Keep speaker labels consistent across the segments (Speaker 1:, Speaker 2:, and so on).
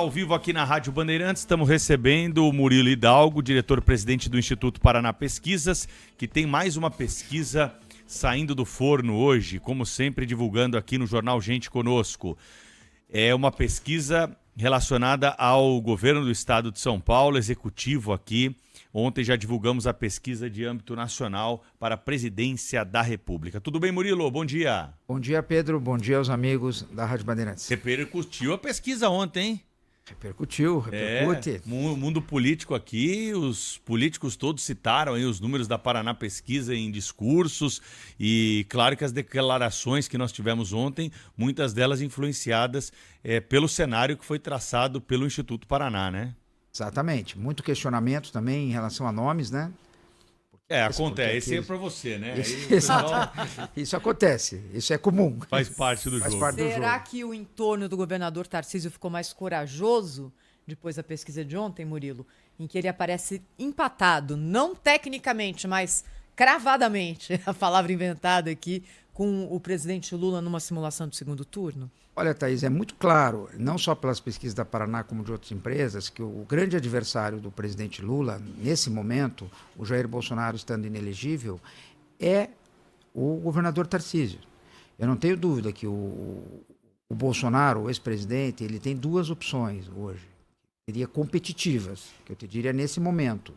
Speaker 1: ao vivo aqui na Rádio Bandeirantes, estamos recebendo o Murilo Hidalgo, diretor-presidente do Instituto Paraná Pesquisas, que tem mais uma pesquisa saindo do forno hoje, como sempre divulgando aqui no Jornal Gente Conosco. É uma pesquisa relacionada ao governo do estado de São Paulo, executivo aqui. Ontem já divulgamos a pesquisa de âmbito nacional para a presidência da República. Tudo bem, Murilo? Bom dia.
Speaker 2: Bom dia, Pedro. Bom dia aos amigos da Rádio Bandeirantes.
Speaker 1: Repercutiu a pesquisa ontem, hein?
Speaker 2: Repercute.
Speaker 1: Mundo político aqui, os políticos todos citaram aí os números da Paraná Pesquisa em discursos e claro que as declarações que nós tivemos ontem, muitas delas influenciadas pelo cenário que foi traçado pelo Instituto Paraná, né?
Speaker 2: Exatamente. Muito questionamento também em relação a nomes, né?
Speaker 1: Acontece. Esse é para você, né?
Speaker 2: Isso acontece. Isso é comum.
Speaker 1: Faz parte do jogo.
Speaker 3: Será que o entorno do governador Tarcísio ficou mais corajoso depois da pesquisa de ontem, Murilo? Em que ele aparece empatado, não tecnicamente, mas cravadamente, a palavra inventada aqui, com o presidente Lula numa simulação do segundo turno?
Speaker 2: Olha, Thaís, é muito claro, não só pelas pesquisas da Paraná como de outras empresas, que o grande adversário do presidente Lula, nesse momento, o Jair Bolsonaro estando inelegível, é o governador Tarcísio. Eu não tenho dúvida que o Bolsonaro, o ex-presidente, ele tem duas opções hoje. Seria competitivas, que eu te diria nesse momento.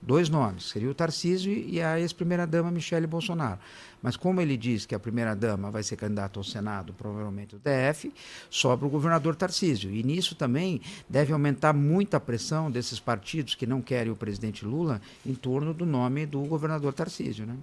Speaker 2: Dois nomes, seria o Tarcísio e a ex-primeira-dama Michele Bolsonaro. Mas como ele diz que a primeira-dama vai ser candidata ao Senado, provavelmente o DF, sobra o governador Tarcísio. E nisso também deve aumentar muito a pressão desses partidos que não querem o presidente Lula em torno do nome do governador Tarcísio, né?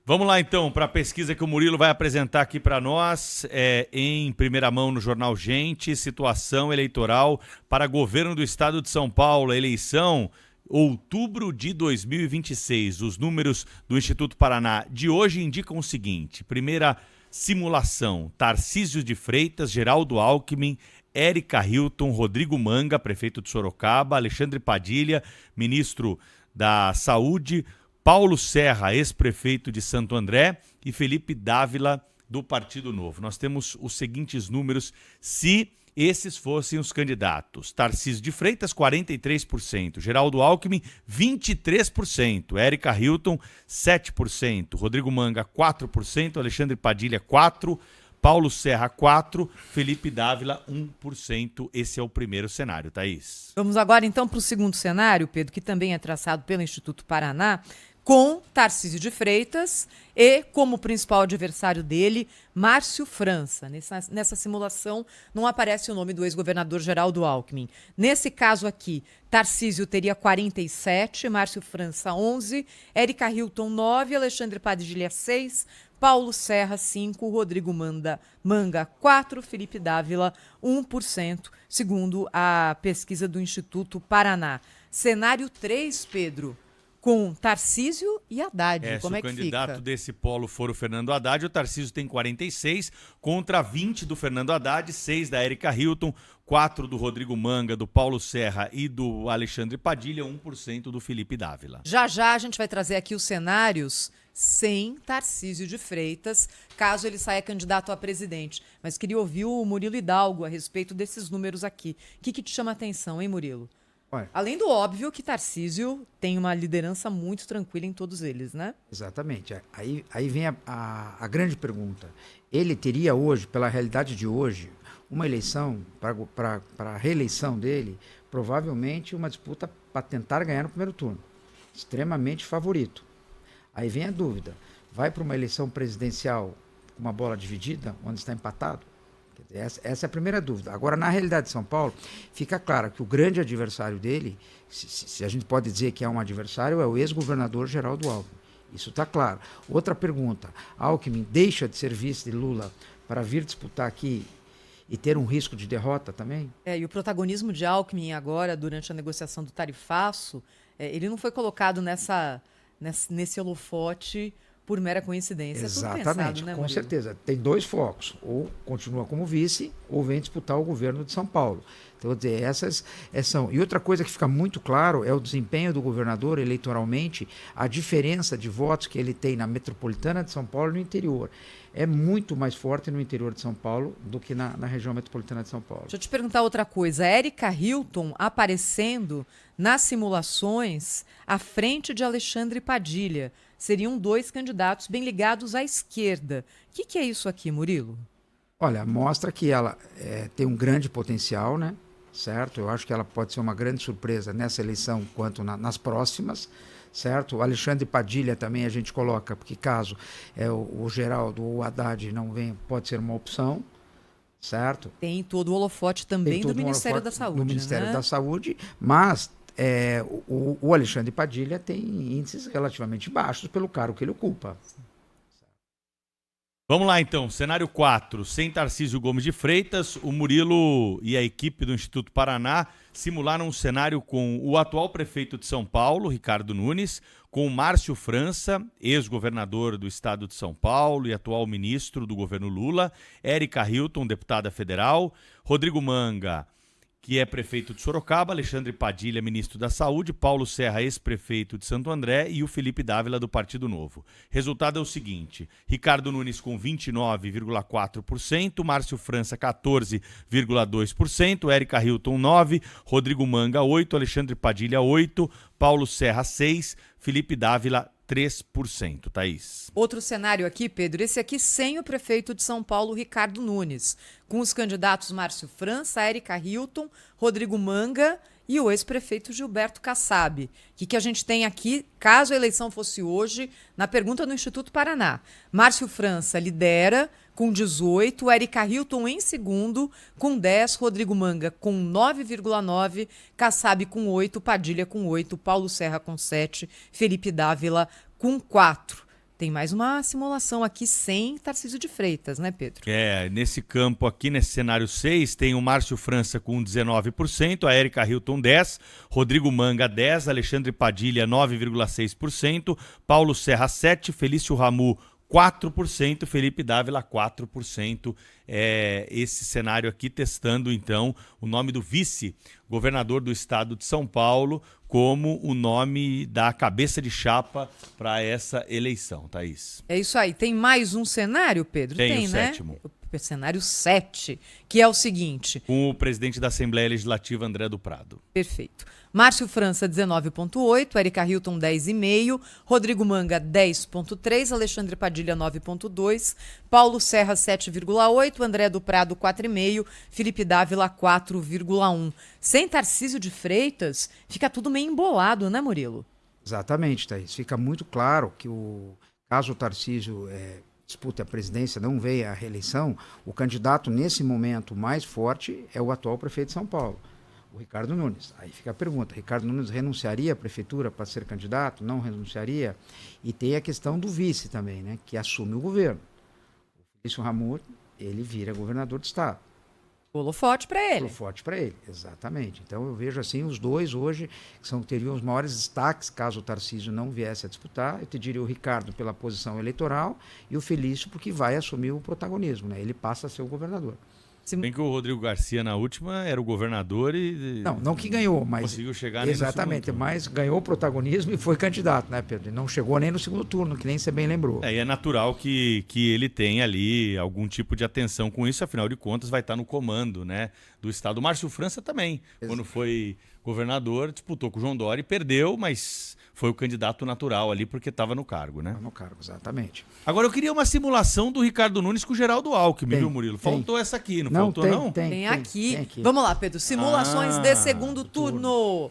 Speaker 1: Vamos lá então para a pesquisa que o Murilo vai apresentar aqui para nós, em primeira mão no Jornal Gente, situação eleitoral para governo do estado de São Paulo, eleição outubro de 2026. Os números do Instituto Paraná de hoje indicam o seguinte: primeira simulação, Tarcísio de Freitas, Geraldo Alckmin, Érica Hilton, Rodrigo Manga, prefeito de Sorocaba, Alexandre Padilha, ministro da Saúde, Paulo Serra, ex-prefeito de Santo André, e Felipe Dávila, do Partido Novo. Nós temos os seguintes números se esses fossem os candidatos. Tarcísio de Freitas, 43%. Geraldo Alckmin, 23%. Érica Hilton, 7%. Rodrigo Manga, 4%. Alexandre Padilha, 4%. Paulo Serra, 4%. Felipe Dávila, 1%. Esse é o primeiro cenário, Thaís.
Speaker 3: Vamos agora então para o segundo cenário, Pedro, que também é traçado pelo Instituto Paraná, com Tarcísio de Freitas e, como principal adversário dele, Márcio França. Nessa simulação não aparece o nome do ex-governador Geraldo Alckmin. Nesse caso aqui, Tarcísio teria 47%, Márcio França 11%, Érica Hilton 9%, Alexandre Padilha 6%, Paulo Serra 5%, Rodrigo Manga 4%, Felipe Dávila 1%, segundo a pesquisa do Instituto Paraná. Cenário 3, Pedro, com Tarcísio e Haddad. Como é que fica?
Speaker 1: Se o candidato desse polo for o Fernando Haddad, o Tarcísio tem 46 contra 20 do Fernando Haddad, 6 da Érica Hilton, 4 do Rodrigo Manga, do Paulo Serra e do Alexandre Padilha, 1% do Felipe Dávila.
Speaker 3: Já a gente vai trazer aqui os cenários sem Tarcísio de Freitas, caso ele saia candidato a presidente. Mas queria ouvir o Murilo Hidalgo a respeito desses números aqui. O que te chama a atenção, hein, Murilo? Além do óbvio que Tarcísio tem uma liderança muito tranquila em todos eles, né?
Speaker 2: Exatamente. Aí vem a grande pergunta. Ele teria hoje, pela realidade de hoje, uma eleição, para a reeleição dele, provavelmente uma disputa para tentar ganhar no primeiro turno. Extremamente favorito. Aí vem a dúvida. Vai para uma eleição presidencial com uma bola dividida, onde está empatado? Essa é a primeira dúvida. Agora, na realidade de São Paulo, fica claro que o grande adversário dele, se a gente pode dizer que é um adversário, é o ex-governador Geraldo Alckmin. Isso está claro. Outra pergunta, Alckmin deixa de ser vice de Lula para vir disputar aqui e ter um risco de derrota também?
Speaker 3: E o protagonismo de Alckmin agora, durante a negociação do tarifaço, ele não foi colocado nesse holofote por mera coincidência.
Speaker 2: Exatamente,
Speaker 3: É tudo pensado, né,
Speaker 2: com
Speaker 3: Murilo?
Speaker 2: certeza. Tem dois focos, ou continua como vice, ou vem disputar o governo de São Paulo. Então, vou dizer, essas são. E outra coisa que fica muito claro é o desempenho do governador eleitoralmente, a diferença de votos que ele tem na metropolitana de São Paulo e no interior. É muito mais forte no interior de São Paulo do que na região metropolitana de São Paulo.
Speaker 3: Deixa eu te perguntar outra coisa. A Érica Hilton aparecendo nas simulações à frente de Alexandre Padilha. Seriam dois candidatos bem ligados à esquerda. O que é isso aqui, Murilo?
Speaker 2: Olha, mostra que ela tem um grande potencial, né? Certo? Eu acho que ela pode ser uma grande surpresa nessa eleição quanto nas próximas, certo? O Alexandre Padilha também a gente coloca, porque caso o Geraldo ou o Haddad não venha, pode ser uma opção, certo?
Speaker 3: Tem todo o holofote também do
Speaker 2: Todo um
Speaker 3: Ministério
Speaker 2: holofote
Speaker 3: da Saúde,
Speaker 2: do Ministério
Speaker 3: né?
Speaker 2: da Saúde, mas o Alexandre Padilha tem índices relativamente baixos pelo cargo que ele ocupa.
Speaker 1: Vamos lá então, cenário 4, sem Tarcísio Gomes de Freitas, o Murilo e a equipe do Instituto Paraná simularam um cenário com o atual prefeito de São Paulo, Ricardo Nunes, com o Márcio França, ex-governador do estado de São Paulo e atual ministro do governo Lula, Érica Hilton, deputada federal, Rodrigo Manga, que é prefeito de Sorocaba, Alexandre Padilha, ministro da Saúde, Paulo Serra, ex-prefeito de Santo André e o Felipe Dávila, do Partido Novo. Resultado é o seguinte: Ricardo Nunes com 29,4%, Márcio França 14,2%, Érica Hilton 9%, Rodrigo Manga 8%, Alexandre Padilha 8%, Paulo Serra 6%, Felipe Dávila 3%, Thaís.
Speaker 3: Outro cenário aqui, Pedro, esse aqui sem o prefeito de São Paulo, Ricardo Nunes, com os candidatos Márcio França, Érica Hilton, Rodrigo Manga e o ex-prefeito Gilberto Kassab. O que a gente tem aqui, caso a eleição fosse hoje, na pergunta do Instituto Paraná? Márcio França lidera com 18, Érica Hilton em segundo com 10, Rodrigo Manga com 9,9, Kassab com 8, Padilha com 8, Paulo Serra com 7, Felipe Dávila com 4. Tem mais uma simulação aqui sem Tarcísio de Freitas, né, Pedro?
Speaker 1: Nesse campo aqui, nesse cenário 6, tem o Márcio França com 19%, a Érica Hilton 10%, Rodrigo Manga 10%, Alexandre Padilha 9,6%, Paulo Serra 7%, Felício Ramu 4%, Felipe Dávila 4%. Esse cenário aqui testando, então, o nome do vice-governador do estado de São Paulo como o nome da cabeça de chapa para essa eleição, Thaís.
Speaker 3: É isso aí. Tem mais um cenário, Pedro?
Speaker 1: Tem o
Speaker 3: né?
Speaker 1: sétimo.
Speaker 3: O cenário 7, que é o seguinte.
Speaker 1: Com o presidente da Assembleia Legislativa, André do Prado.
Speaker 3: Perfeito. Márcio França, 19,8%, Érica Hilton, 10,5%, Rodrigo Manga, 10,3%, Alexandre Padilha, 9,2%, Paulo Serra, 7,8%, André do Prado, 4,5%, Felipe Dávila, 4,1%. Sem Tarcísio de Freitas, fica tudo meio embolado, né, Murilo?
Speaker 2: Exatamente, Thaís. Fica muito claro que caso o Tarcísio dispute a presidência, não venha à reeleição, o candidato nesse momento mais forte é o atual prefeito de São Paulo, o Ricardo Nunes. Aí fica a pergunta: Ricardo Nunes renunciaria à prefeitura para ser candidato? Não renunciaria? E tem a questão do vice também, né, que assume o governo. O Felício Ramur, ele vira governador do estado.
Speaker 3: Holofote para ele.
Speaker 2: Holofote para ele, exatamente. Então eu vejo assim os dois hoje que teriam os maiores destaques caso o Tarcísio não viesse a disputar. Eu te diria o Ricardo pela posição eleitoral e o Felício porque vai assumir o protagonismo, né? Ele passa a ser o governador.
Speaker 1: Bem que o Rodrigo Garcia na última era o governador e...
Speaker 2: Não que ganhou, mas...
Speaker 1: Conseguiu chegar nem
Speaker 2: exatamente,
Speaker 1: no segundo turno.
Speaker 2: Mas ganhou o protagonismo e foi candidato, né, Pedro? E não chegou nem no segundo turno, que nem você bem lembrou.
Speaker 1: E é natural que ele tenha ali algum tipo de atenção com isso, afinal de contas vai estar no comando, né, do estado. O Márcio França também, quando foi governador, disputou com o João Dória e perdeu, mas foi o candidato natural ali porque estava no cargo, né?
Speaker 2: No cargo, exatamente.
Speaker 1: Agora eu queria uma simulação do Ricardo Nunes com o Geraldo Alckmin, viu, Murilo? Faltou essa aqui, não faltou não?
Speaker 3: Tem aqui. Vamos lá, Pedro. Simulações de segundo turno.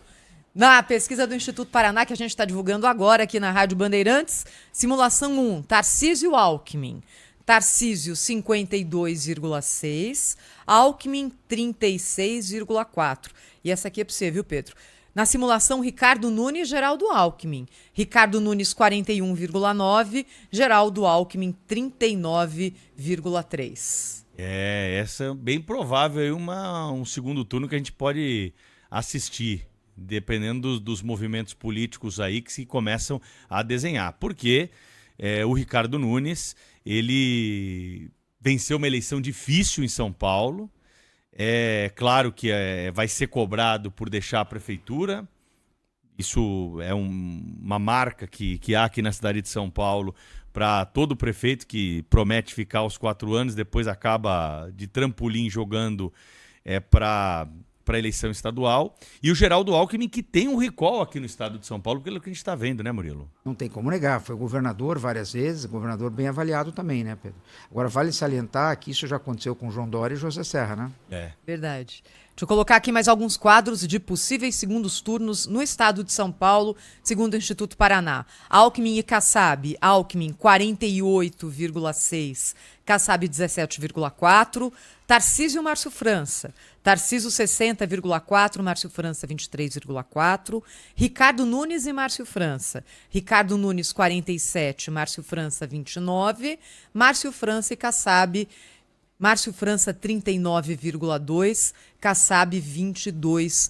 Speaker 3: Na pesquisa do Instituto Paraná, que a gente está divulgando agora aqui na Rádio Bandeirantes, simulação 1, Tarcísio Alckmin. Tarcísio, 52,6%, Alckmin, 36,4%. E essa aqui é para você, viu, Pedro? Na simulação, Ricardo Nunes e Geraldo Alckmin. Ricardo Nunes, 41,9%, Geraldo Alckmin, 39,3%.
Speaker 1: Essa é bem provável aí um segundo turno que a gente pode assistir, dependendo dos movimentos políticos aí que se começam a desenhar. Porque o Ricardo Nunes, ele venceu uma eleição difícil em São Paulo. É claro que vai ser cobrado por deixar a prefeitura. Isso é uma marca que há aqui na cidade de São Paulo para todo prefeito que promete ficar os 4 anos, depois acaba de trampolim jogando para a eleição estadual. E o Geraldo Alckmin, que tem um recall aqui no estado de São Paulo, pelo que a gente está vendo, né, Murilo?
Speaker 2: Não tem como negar, foi governador várias vezes, governador bem avaliado também, né, Pedro? Agora, vale salientar que isso já aconteceu com João Dória e José Serra, né?
Speaker 3: Verdade. Deixa eu colocar aqui mais alguns quadros de possíveis segundos turnos no estado de São Paulo, segundo o Instituto Paraná. Alckmin e Kassab. Alckmin, 48,6%. Kassab, 17,4%. Tarcísio e Márcio França. Tarcísio, 60,4%. Márcio França, 23,4%. Ricardo Nunes e Márcio França. Ricardo Nunes, 47%. Márcio França, 29%. Márcio França e Kassab. Márcio França, 39,2%, Kassab, 22%.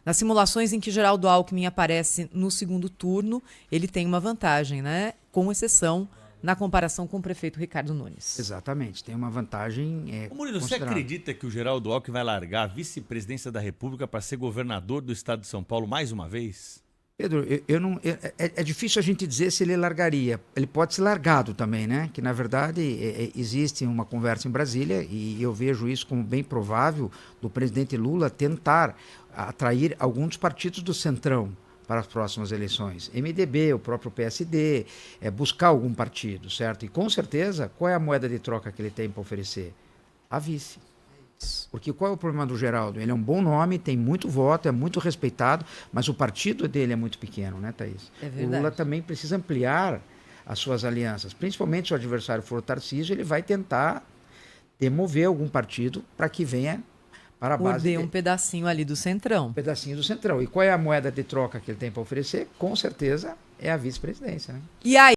Speaker 3: Nas simulações em que Geraldo Alckmin aparece no segundo turno, ele tem uma vantagem, né? Com exceção na comparação com o prefeito Ricardo Nunes.
Speaker 2: Exatamente, tem uma vantagem
Speaker 1: Murilo, você acredita que o Geraldo Alckmin vai largar a vice-presidência da República para ser governador do estado de São Paulo mais uma vez?
Speaker 2: Pedro, é difícil a gente dizer se ele largaria. Ele pode ser largado também, né? Que, na verdade, existe uma conversa em Brasília e eu vejo isso como bem provável do presidente Lula tentar atrair alguns dos partidos do Centrão para as próximas eleições. MDB, o próprio PSD, buscar algum partido, certo? E, com certeza, qual é a moeda de troca que ele tem para oferecer? A vice. Porque qual é o problema do Geraldo? Ele é um bom nome, tem muito voto, é muito respeitado, mas o partido dele é muito pequeno, né, Thaís?
Speaker 3: É verdade.
Speaker 2: O Lula também precisa ampliar as suas alianças. Principalmente se o adversário for o Tarcísio, ele vai tentar demover algum partido para que venha para a base
Speaker 3: Morder um pedacinho ali do Centrão.
Speaker 2: um pedacinho do Centrão. E qual é a moeda de troca que ele tem para oferecer? Com certeza é a vice-presidência, né?
Speaker 3: E aí?